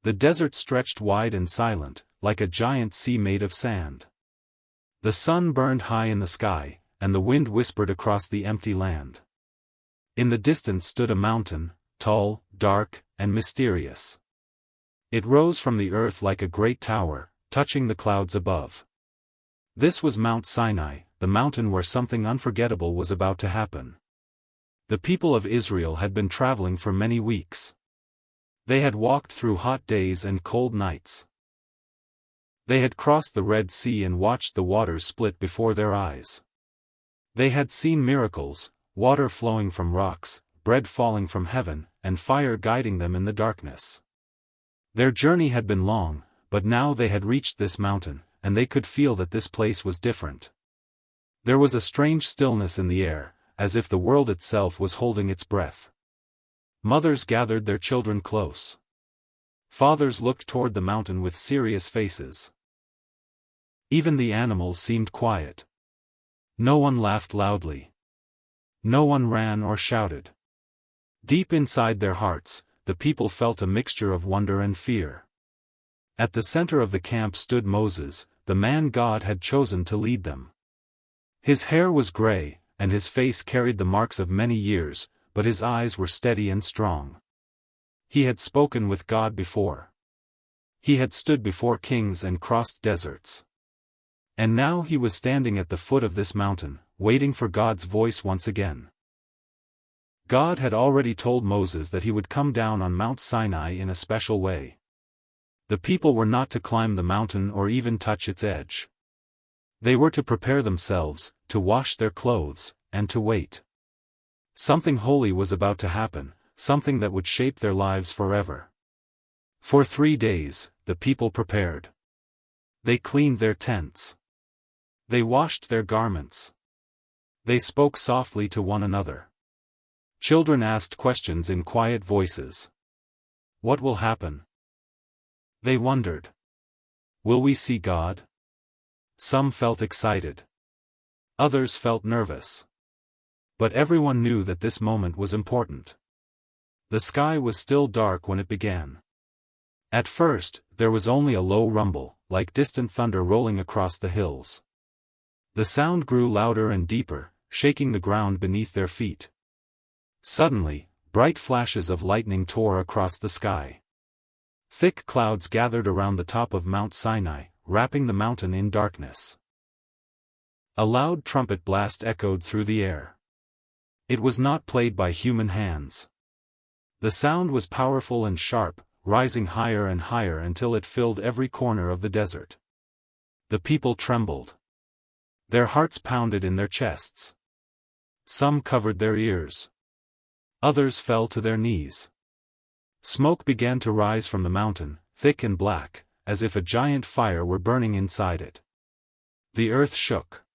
The desert stretched wide and silent, like a giant sea made of sand. The sun burned high in the sky, and the wind whispered across the empty land. In the distance stood a mountain, tall, dark, and mysterious. It rose from the earth like a great tower, touching the clouds above. This was Mount Sinai, the mountain where something unforgettable was about to happen. The people of Israel had been traveling for many weeks. They had walked through hot days and cold nights. They had crossed the Red Sea and watched the waters split before their eyes. They had seen miracles, water flowing from rocks, bread falling from heaven, and fire guiding them in the darkness. Their journey had been long, but now they had reached this mountain, and they could feel that this place was different. There was a strange stillness in the air, as if the world itself was holding its breath. Mothers gathered their children close. Fathers looked toward the mountain with serious faces. Even the animals seemed quiet. No one laughed loudly. No one ran or shouted. Deep inside their hearts, the people felt a mixture of wonder and fear. At the center of the camp stood Moses, the man God had chosen to lead them. His hair was gray, and his face carried the marks of many years, but his eyes were steady and strong. He had spoken with God before. He had stood before kings and crossed deserts. And now he was standing at the foot of this mountain, waiting for God's voice once again. God had already told Moses that he would come down on Mount Sinai in a special way. The people were not to climb the mountain or even touch its edge. They were to prepare themselves, to wash their clothes, and to wait. Something holy was about to happen, something that would shape their lives forever. For 3 days, the people prepared. They cleaned their tents. They washed their garments. They spoke softly to one another. Children asked questions in quiet voices. What will happen? They wondered. Will we see God? Some felt excited. Others felt nervous. But everyone knew that this moment was important. The sky was still dark when it began. At first, there was only a low rumble, like distant thunder rolling across the hills. The sound grew louder and deeper, shaking the ground beneath their feet. Suddenly, bright flashes of lightning tore across the sky. Thick clouds gathered around the top of Mount Sinai, wrapping the mountain in darkness. A loud trumpet blast echoed through the air. It was not played by human hands. The sound was powerful and sharp, rising higher and higher until it filled every corner of the desert. The people trembled. Their hearts pounded in their chests. Some covered their ears. Others fell to their knees. Smoke began to rise from the mountain, thick and black, as if a giant fire were burning inside it. The earth shook.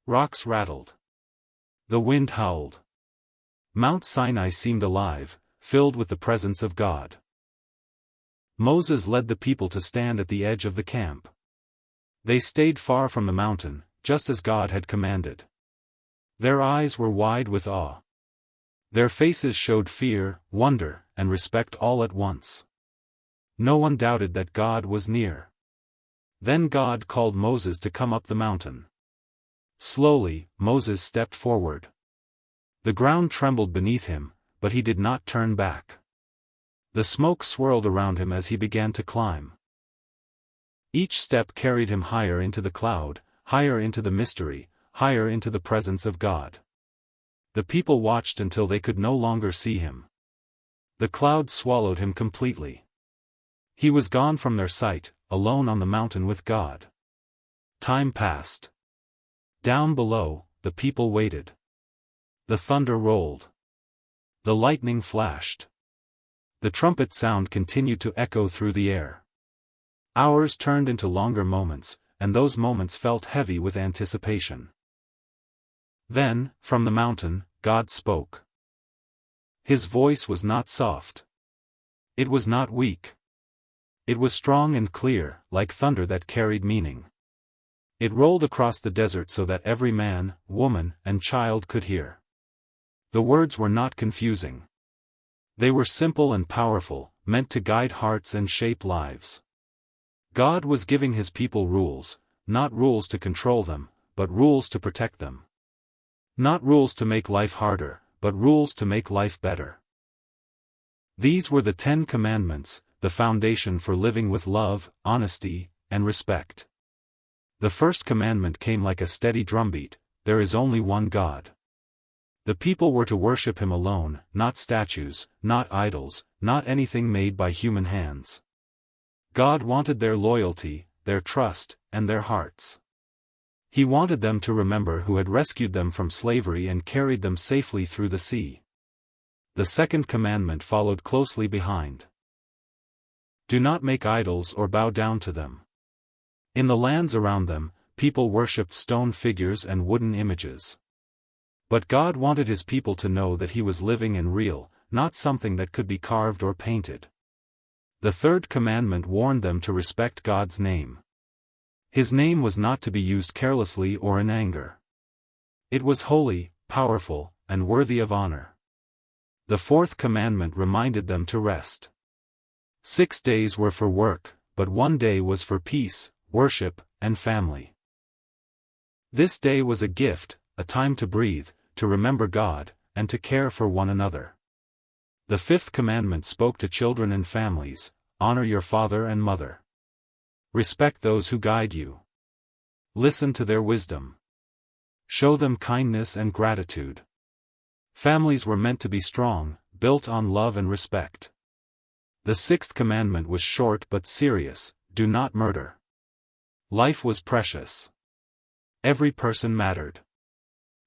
Rocks rattled. The wind howled. Mount Sinai seemed alive, filled with the presence of God. Moses led the people to stand at the edge of the camp. They stayed far from the mountain, just as God had commanded. Their eyes were wide with awe. Their faces showed fear, wonder, and respect all at once. No one doubted that God was near. Then God called Moses to come up the mountain. Slowly, Moses stepped forward. The ground trembled beneath him, but he did not turn back. The smoke swirled around him as he began to climb. Each step carried him higher into the cloud, higher into the mystery, higher into the presence of God. The people watched until they could no longer see him. The cloud swallowed him completely. He was gone from their sight, alone on the mountain with God. Time passed. Down below, the people waited. The thunder rolled. The lightning flashed. The trumpet sound continued to echo through the air. Hours turned into longer moments, and those moments felt heavy with anticipation. Then, from the mountain, God spoke. His voice was not soft. It was not weak. It was strong and clear, like thunder that carried meaning. It rolled across the desert so that every man, woman, and child could hear. The words were not confusing. They were simple and powerful, meant to guide hearts and shape lives. God was giving his people rules, not rules to control them, but rules to protect them. Not rules to make life harder, but rules to make life better. These were the 10 Commandments, the foundation for living with love, honesty, and respect. The first commandment came like a steady drumbeat: there is only one God. The people were to worship him alone, not statues, not idols, not anything made by human hands. God wanted their loyalty, their trust, and their hearts. He wanted them to remember who had rescued them from slavery and carried them safely through the sea. The second commandment followed closely behind. Do not make idols or bow down to them. In the lands around them, people worshipped stone figures and wooden images. But God wanted his people to know that he was living and real, not something that could be carved or painted. The third commandment warned them to respect God's name. His name was not to be used carelessly or in anger. It was holy, powerful, and worthy of honor. The fourth commandment reminded them to rest. 6 days were for work, but 1 day was for peace, worship, and family. This day was a gift, a time to breathe, to remember God, and to care for one another. The fifth commandment spoke to children and families: honor your father and mother. Respect those who guide you. Listen to their wisdom. Show them kindness and gratitude. Families were meant to be strong, built on love and respect. The sixth commandment was short but serious: do not murder. Life was precious. Every person mattered.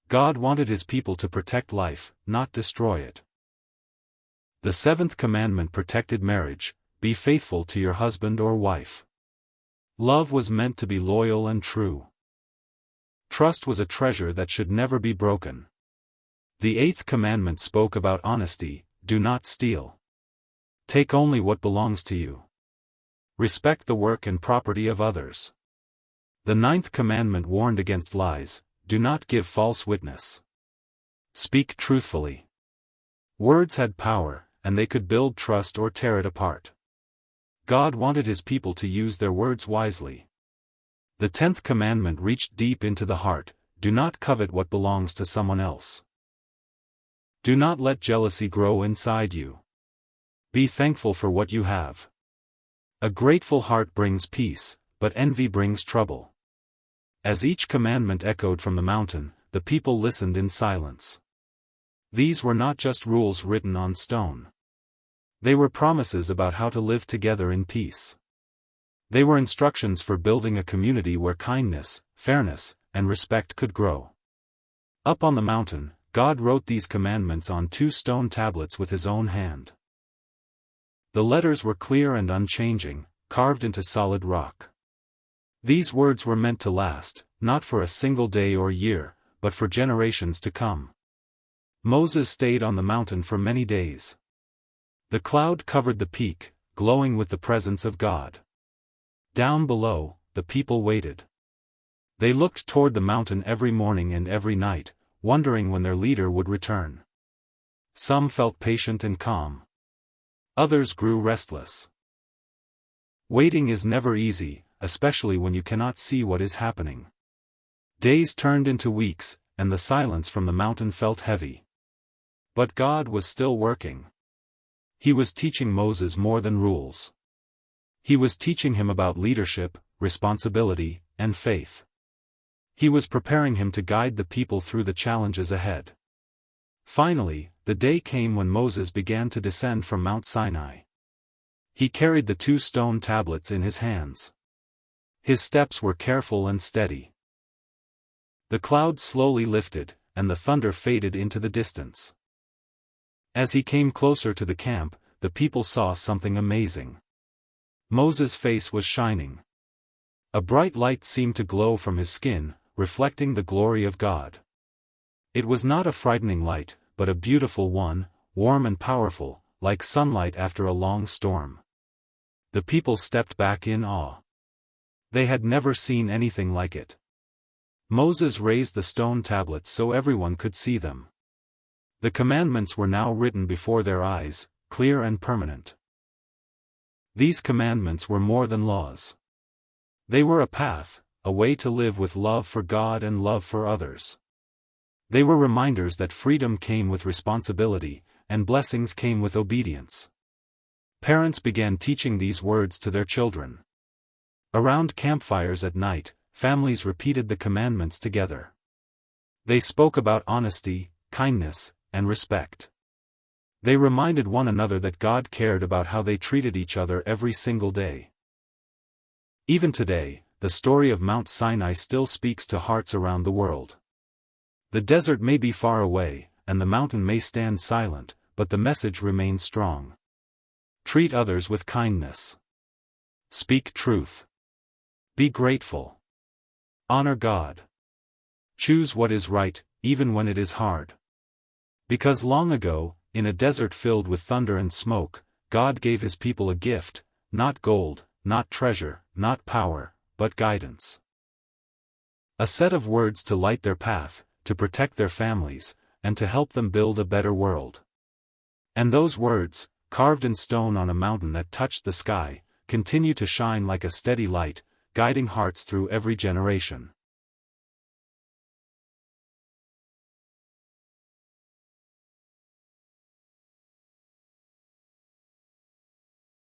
God wanted his people to protect life, not destroy it. The seventh commandment protected marriage: be faithful to your husband or wife. Love was meant to be loyal and true. Trust was a treasure that should never be broken. The eighth commandment spoke about honesty: do not steal. Take only what belongs to you. Respect the work and property of others. The ninth commandment warned against lies: do not give false witness. Speak truthfully. Words had power, and they could build trust or tear it apart. God wanted his people to use their words wisely. The 10th commandment reached deep into the heart: do not covet what belongs to someone else. Do not let jealousy grow inside you. Be thankful for what you have. A grateful heart brings peace, but envy brings trouble. As each commandment echoed from the mountain, the people listened in silence. These were not just rules written on stone. They were promises about how to live together in peace. They were instructions for building a community where kindness, fairness, and respect could grow. Up on the mountain, God wrote these commandments on 2 stone tablets with his own hand. The letters were clear and unchanging, carved into solid rock. These words were meant to last, not for a single day or year, but for generations to come. Moses stayed on the mountain for many days. The cloud covered the peak, glowing with the presence of God. Down below, the people waited. They looked toward the mountain every morning and every night, wondering when their leader would return. Some felt patient and calm. Others grew restless. Waiting is never easy, especially when you cannot see what is happening. Days turned into weeks, and the silence from the mountain felt heavy. But God was still working. He was teaching Moses more than rules. He was teaching him about leadership, responsibility, and faith. He was preparing him to guide the people through the challenges ahead. Finally, the day came when Moses began to descend from Mount Sinai. He carried the 2 stone tablets in his hands. His steps were careful and steady. The cloud slowly lifted, and the thunder faded into the distance. As he came closer to the camp, the people saw something amazing. Moses' face was shining. A bright light seemed to glow from his skin, reflecting the glory of God. It was not a frightening light, but a beautiful one, warm and powerful, like sunlight after a long storm. The people stepped back in awe. They had never seen anything like it. Moses raised the stone tablets so everyone could see them. The commandments were now written before their eyes, clear and permanent. These commandments were more than laws. They were a path, a way to live with love for God and love for others. They were reminders that freedom came with responsibility, and blessings came with obedience. Parents began teaching these words to their children. Around campfires at night, families repeated the commandments together. They spoke about honesty, kindness, and respect. They reminded one another that God cared about how they treated each other every single day. Even today, the story of Mount Sinai still speaks to hearts around the world. The desert may be far away, and the mountain may stand silent, but the message remains strong. Treat others with kindness. Speak truth. Be grateful. Honor God. Choose what is right, even when it is hard. Because long ago, in a desert filled with thunder and smoke, God gave his people a gift, not gold, not treasure, not power, but guidance. A set of words to light their path, to protect their families, and to help them build a better world. And those words, carved in stone on a mountain that touched the sky, continue to shine like a steady light, guiding hearts through every generation.